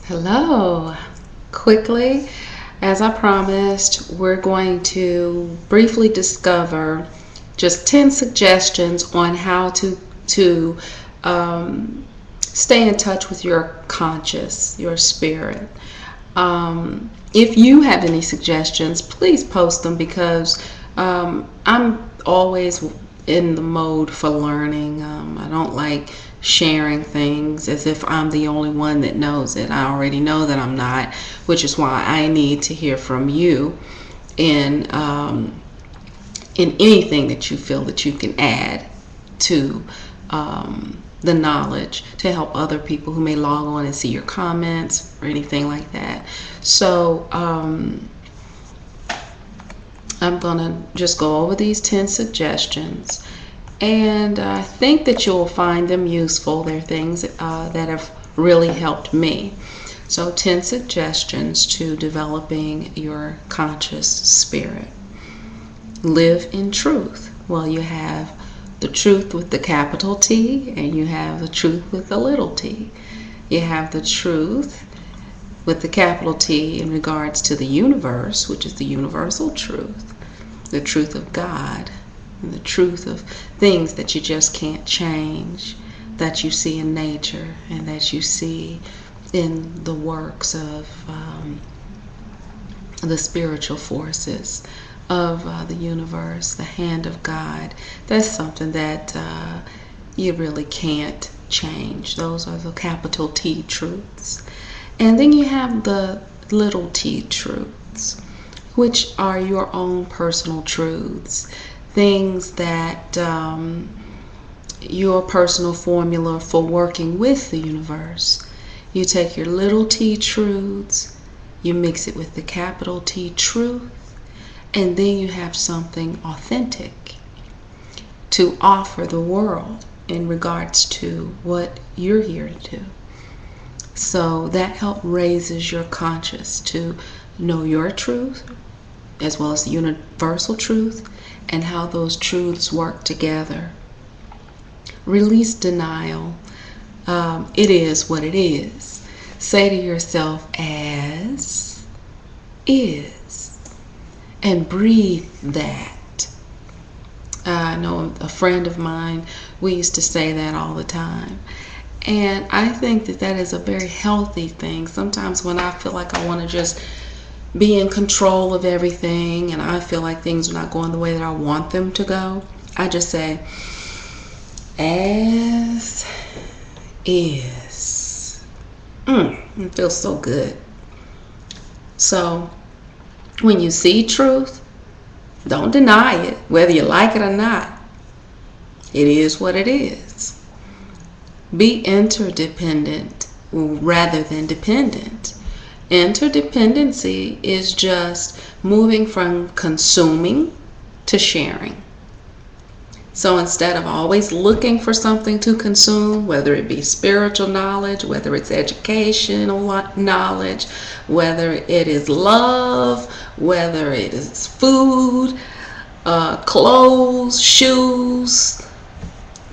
Hello. Quickly, as I promised, we're going to briefly discover just 10 suggestions on how to stay in touch with your conscious, your spirit. If you have any suggestions, please post them because I'm always in the mode for learning. I don't like sharing things as if I'm the only one that knows it. I already know that I'm not, which is why I need to hear from you in anything that you feel that you can add to the knowledge to help other people who may log on and see your comments or anything like that. So I'm going to just go over these 10 suggestions, and I think that you'll find them useful. They're things that have really helped me. So 10 suggestions to developing your conscious spirit. Live in truth. Well, you have the truth with the capital T, and you have the truth with the little t. You have the truth with the capital T in regards to the universe, which is the universal truth, the truth of God, and the truth of things that you just can't change, that you see in nature and that you see in the works of the spiritual forces of the universe, the hand of God. That's something that you really can't change. Those are the capital T truths. And then you have the little t truths, which are your own personal truths, things that your personal formula for working with the universe. You take your little t truths, you mix it with the capital T truth, and then you have something authentic to offer the world in regards to what you're here to do. So that help raises your conscious to know your truth as well as the universal truth and how those truths work together. Release denial. It is what it is. Say to yourself, as is, and breathe that. I know a friend of mine, we used to say that all the time. And I think that that is a very healthy thing. Sometimes when I feel like I want to just be in control of everything and I feel like things are not going the way that I want them to go, I just say, as is. It feels so good. So when you see truth, don't deny it, whether you like it or not. It is what it is. Be interdependent rather than dependent. Interdependency is just moving from consuming to sharing. So instead of always looking for something to consume, whether it be spiritual knowledge, whether it's educational knowledge, whether it is love, whether it is food, clothes, shoes,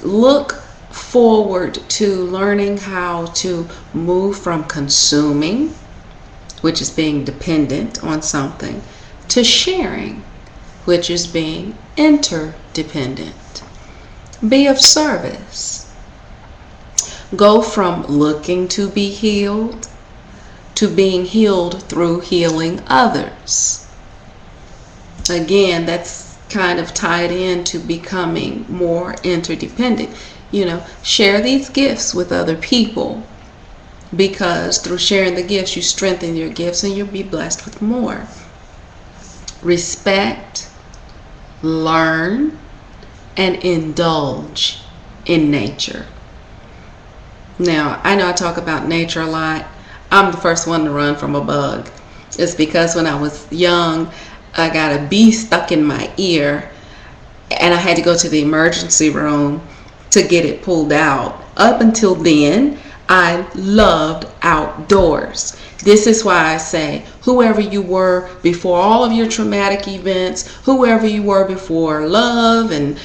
look forward to learning how to move from consuming, which is being dependent on something, to sharing, which is being interdependent. Be of service. Go from looking to be healed to being healed through healing others. Again, that's kind of tied into becoming more interdependent. Share these gifts with other people, because through sharing the gifts, you strengthen your gifts and you'll be blessed with more. Respect, learn, and indulge in nature. Now, I know I talk about nature a lot. I'm the first one to run from a bug. It's because when I was young, I got a bee stuck in my ear and I had to go to the emergency room to get it pulled out. Up until then, I loved outdoors. This is why I say, whoever you were before all of your traumatic events, whoever you were before love and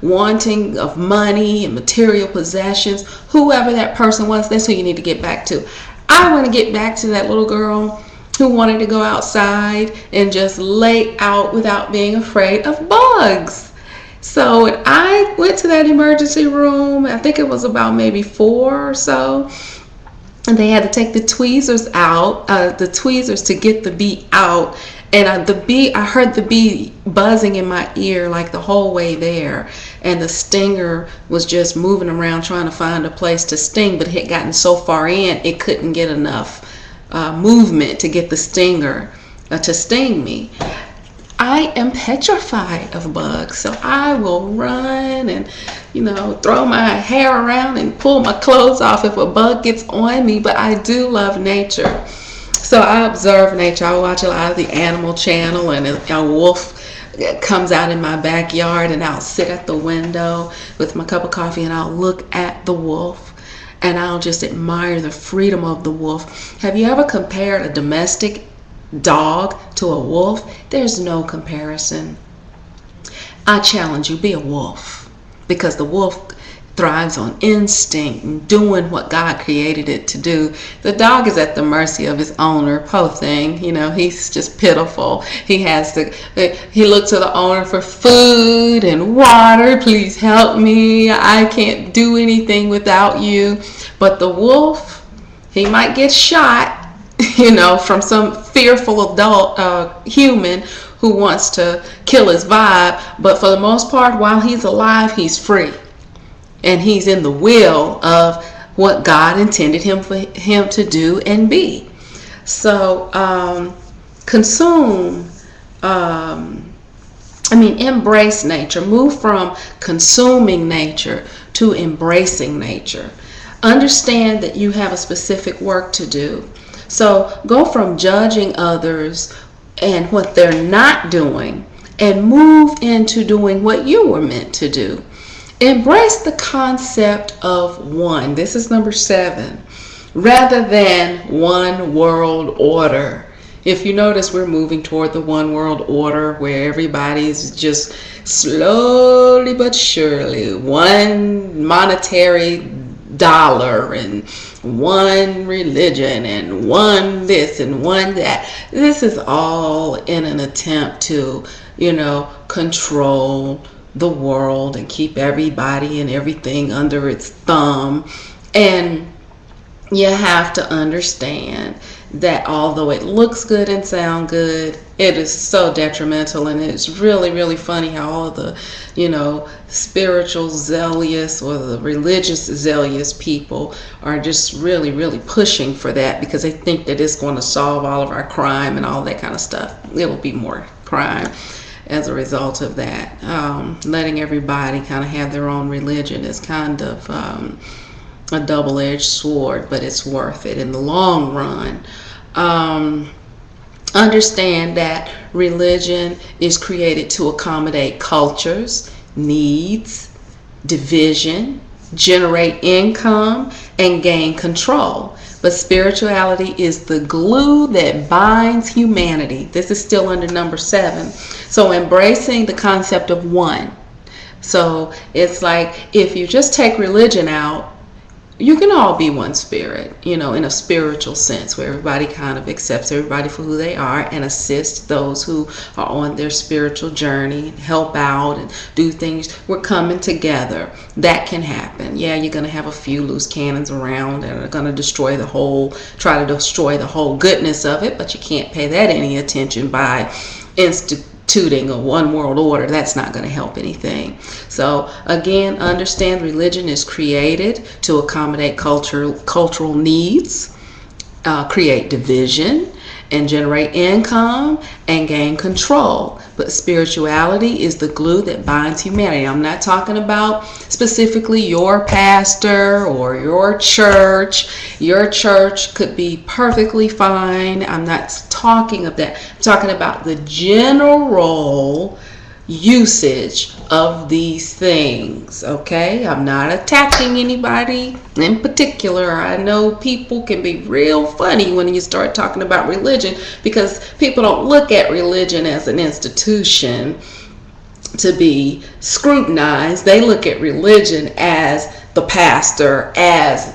wanting of money and material possessions, whoever that person was, that's who you need to get back to. I want to get back to that little girl who wanted to go outside and just lay out without being afraid of bugs. So when I went to that emergency room, I think it was about maybe 4 or so, and they had to take the tweezers out, the tweezers to get the bee out. And I heard the bee buzzing in my ear like the whole way there. And the stinger was just moving around trying to find a place to sting, but it had gotten so far in, it couldn't get enough movement to get the stinger to sting me. I am petrified of bugs, so I will run and, throw my hair around and pull my clothes off if a bug gets on me. But I do love nature. So I observe nature. I watch a lot of the Animal Channel, and a wolf comes out in my backyard, and I'll sit at the window with my cup of coffee and I'll look at the wolf and I'll just admire the freedom of the wolf. Have you ever compared a domestic dog to a wolf? There's no comparison. I challenge you, be a wolf, because the wolf thrives on instinct and doing what God created it to do. The dog is at the mercy of his owner. Poor thing, he's just pitiful. He looks to the owner for food and water. Please help me. I can't do anything without you. But the wolf, he might get shot, from some fearful adult human who wants to kill his vibe. But for the most part, while he's alive, he's free. And he's in the will of what God intended him to do and be. So embrace nature. Move from consuming nature to embracing nature. Understand that you have a specific work to do. So go from judging others and what they're not doing and move into doing what you were meant to do. Embrace the concept of one. This is number 7. Rather than one world order. If you notice, we're moving toward the one world order where everybody's just slowly but surely one monetary dollar and one religion and one this and one that. This is all in an attempt to, control the world and keep everybody and everything under its thumb. And you have to understand that although it looks good and sound good, it is so detrimental. And it's really, really funny how all the, spiritual zealous or the religious zealous people are just really, really pushing for that because they think that it's going to solve all of our crime and all that kind of stuff. It will be more crime as a result of that. Letting everybody kind of have their own religion is kind of a double-edged sword, but it's worth it in the long run. Understand that religion is created to accommodate cultures, needs, division, generate income, and gain control. But spirituality is the glue that binds humanity. This is still under number 7. So embracing the concept of one. So it's like if you just take religion out, you can all be one spirit, in a spiritual sense where everybody kind of accepts everybody for who they are and assists those who are on their spiritual journey, help out and do things. We're coming together. That can happen. Yeah, you're going to have a few loose cannons around and are going to try to destroy the whole goodness of it, but you can't pay that any attention by instituting a one world order. That's not going to help anything. So again, understand religion is created to accommodate cultural needs, create division, and generate income and gain control. But spirituality is the glue that binds humanity. I'm not talking about specifically your pastor or your church. Your church could be perfectly fine. I'm not talking of that. I'm talking about the general usage of these things. Okay, I'm not attacking anybody in particular. I know people can be real funny when you start talking about religion because people don't look at religion as an institution to be scrutinized. They look at religion as the pastor, as